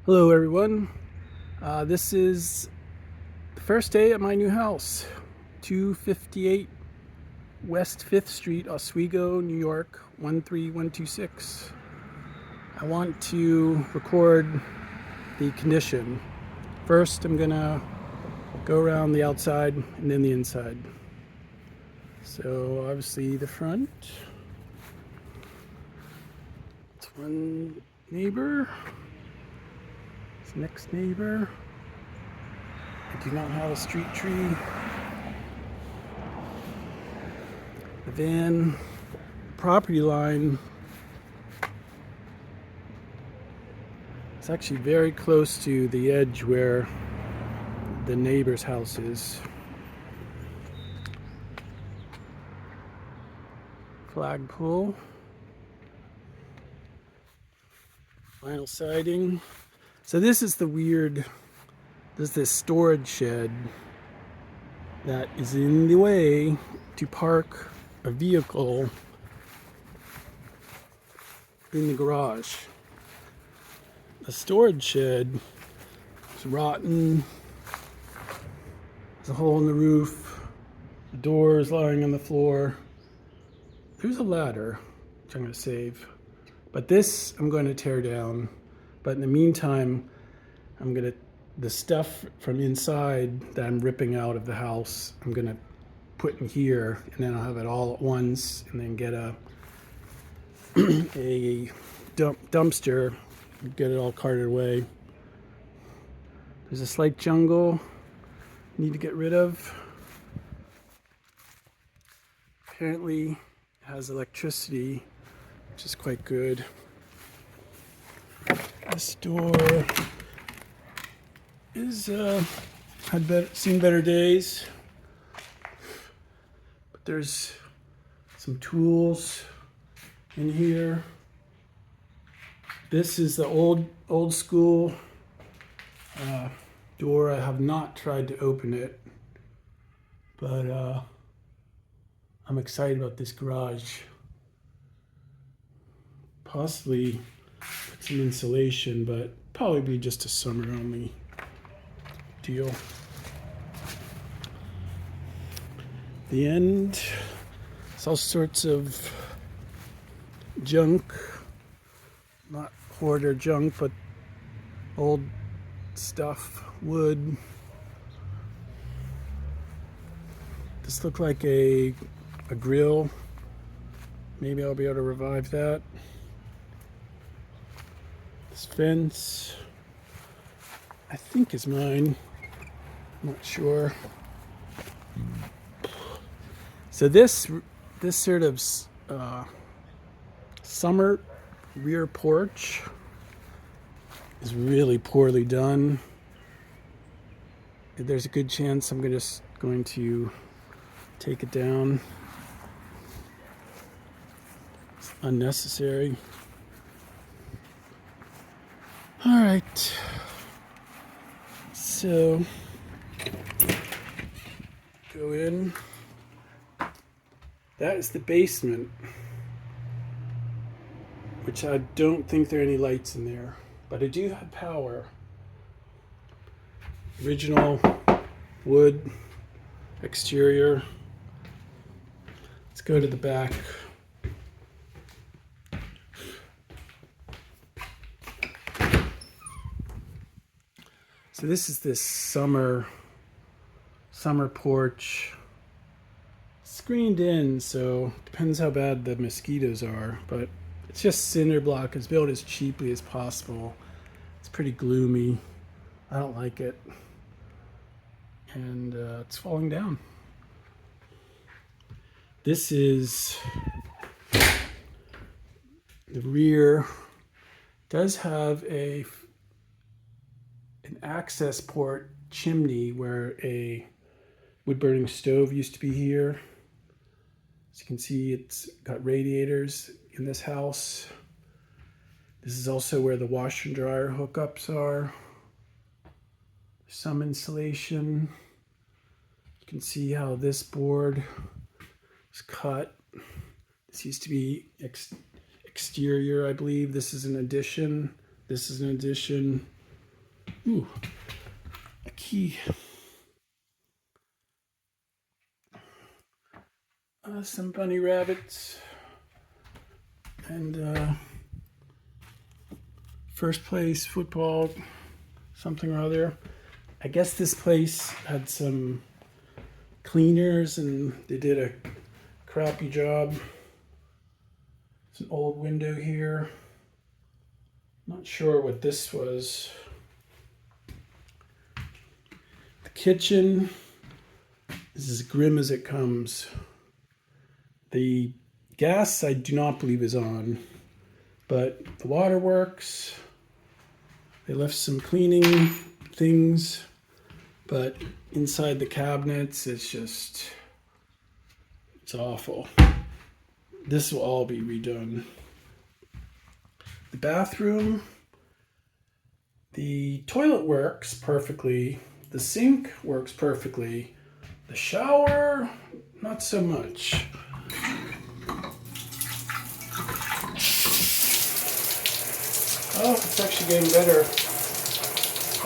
Hello everyone. This is the first day at my new house, 258 West 5th Street, Oswego, New York, 13126. I want to record the condition. First I'm gonna go around the outside and then the inside. So obviously the front. It's one neighbor. Next neighbor. I do not have a street tree. The van property line is actually very close to the edge where the neighbor's house is. Flagpole. Vinyl siding. So this is the weird, there's this storage shed that is in the way to park a vehicle in the garage. The storage shed is rotten, there's a hole in the roof, the door is lying on the floor. There's a ladder, which I'm going to save. But this I'm going to tear down. But in the meantime, the stuff from inside that I'm ripping out of the house, I'm gonna put in here, and then I'll have it all at once, and then get a dumpster, get it all carted away. There's a slight jungle I need to get rid of. Apparently it has electricity, which is quite good. This door is seen better days, but there's some tools in here. This is the old school door. I have not tried to open it, but I'm excited about this garage. Possibly put some insulation, but probably be just a summer only deal. The end, it's all sorts of junk, not hoarder junk, but old stuff, wood. This looked like a grill. Maybe I'll be able to revive that. This fence, I think is mine. I'm not sure. So this sort of summer rear porch is really poorly done. There's a good chance I'm just going to take it down. It's unnecessary. All right, so go in. That is the basement, which I don't think there are any lights in there, but I do have power. Original wood exterior. Let's go to the back. So this is this summer porch, screened in, so depends how bad the mosquitoes are, but it's just cinder block. It's built as cheaply as possible. It's pretty gloomy. I don't like it, and it's falling down. This is the rear. Does have an access port chimney where a wood burning stove used to be here. As you can see, it's got radiators in this house. This is also where the washer and dryer hookups are. Some insulation. You can see how this board was cut. This used to be exterior, I believe. This is an addition. This is an addition. Ooh, a key. Some bunny rabbits. And first place football, something or other. I guess this place had some cleaners and they did a crappy job. It's an old window here. Not sure what this was. The kitchen is as grim as it comes. The gas I do not believe is on, but the water works. They left some cleaning things, but inside the cabinets, it's awful. This will all be redone. The bathroom, the toilet works perfectly. The sink works perfectly. The shower, not so much. Oh, it's actually getting better.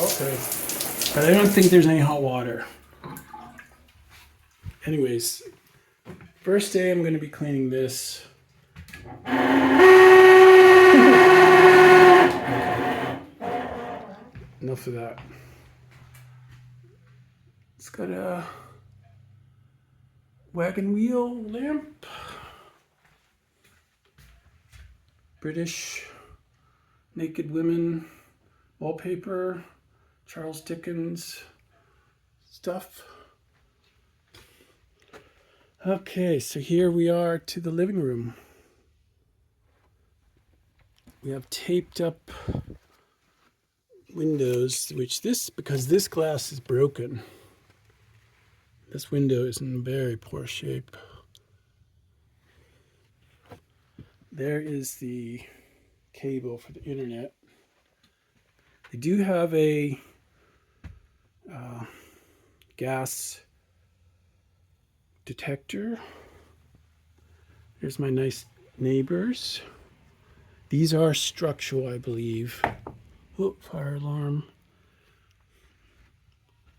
Okay. But I don't think there's any hot water. Anyways, first day I'm going to be cleaning this. Enough of that. It's got a wagon wheel lamp. British naked women wallpaper, Charles Dickens stuff. Okay, so here we are to the living room. We have taped up windows, because this glass is broken. This window is in very poor shape. There is the cable for the internet. They do have a gas detector. There's my nice neighbors. These are structural, I believe. Oh, fire alarm.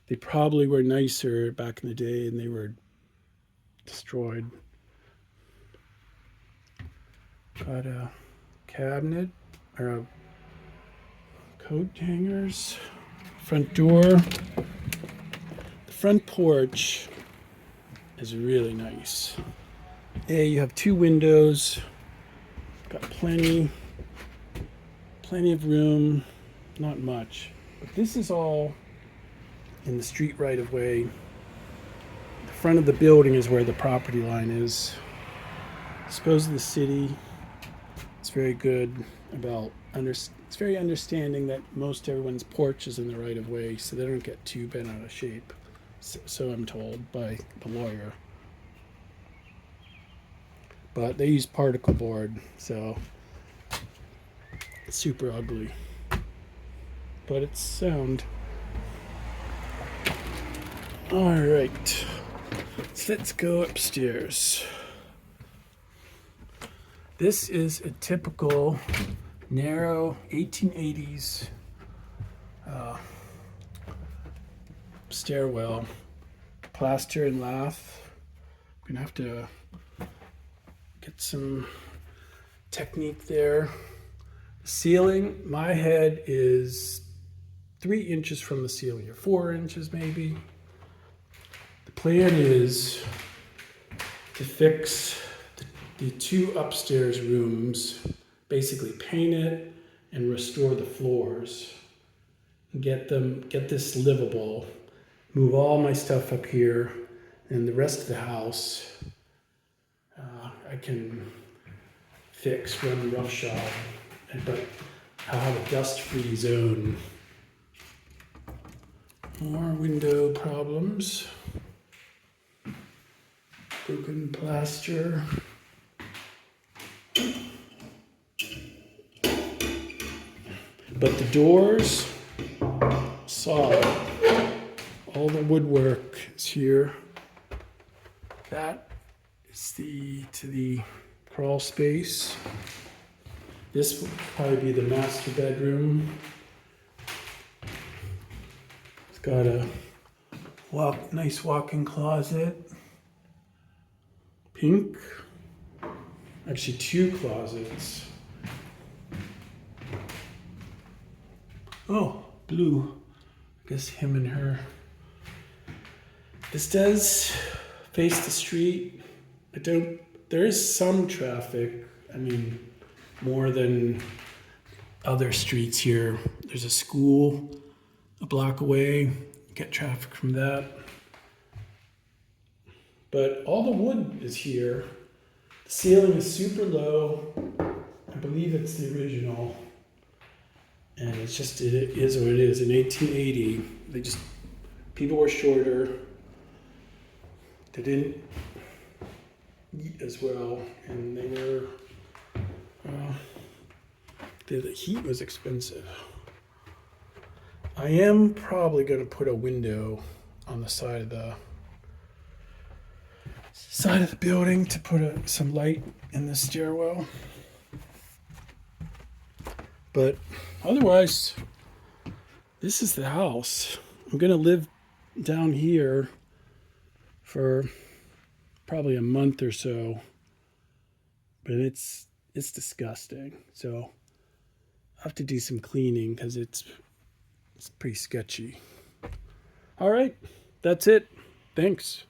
They probably were nicer back in the day and they were destroyed. Got a cabinet or a coat hangers. Front door. The front porch is really nice. Yeah, you have two windows. Got plenty of room. Not much. But this is all in the street right of way. The front of the building is where the property line is. I suppose the city is very good about it's very understanding that most everyone's porch is in the right of way, so they don't get too bent out of shape. So I'm told by the lawyer. But they use particle board, so it's super ugly. But it's sound. All right, so let's go upstairs. This is a typical narrow 1880s stairwell, plaster and lath. I'm gonna have to get some technique there. The ceiling, my head is 3 inches from the ceiling, or 4 inches maybe. The plan is to fix the two upstairs rooms, basically paint it and restore the floors, and get this livable. Move all my stuff up here, and the rest of the house I can fix, run roughshod, but I'll have a dust-free zone. More window problems. Broken plaster. But the doors, solid. All the woodwork is here. That is to the crawl space. This will probably be the master bedroom. It's got a nice walk-in closet. Pink. Actually, two closets. Oh, blue. I guess him and her. This does face the street. There is some traffic. I mean, more than other streets here. There's a school a block away. Get traffic from that. But all the wood is here. The ceiling is super low. I believe it's the original. And it's just, it is what it is. In 1880, people were shorter. They didn't eat as well. And they were, the heat was expensive. I am probably going to put a window on the side of the building to put some light in the stairwell. But otherwise, this is the house. I'm going to live down here for probably a month or so. But it's disgusting. So I have to do some cleaning because it's pretty sketchy. All right, that's it. Thanks.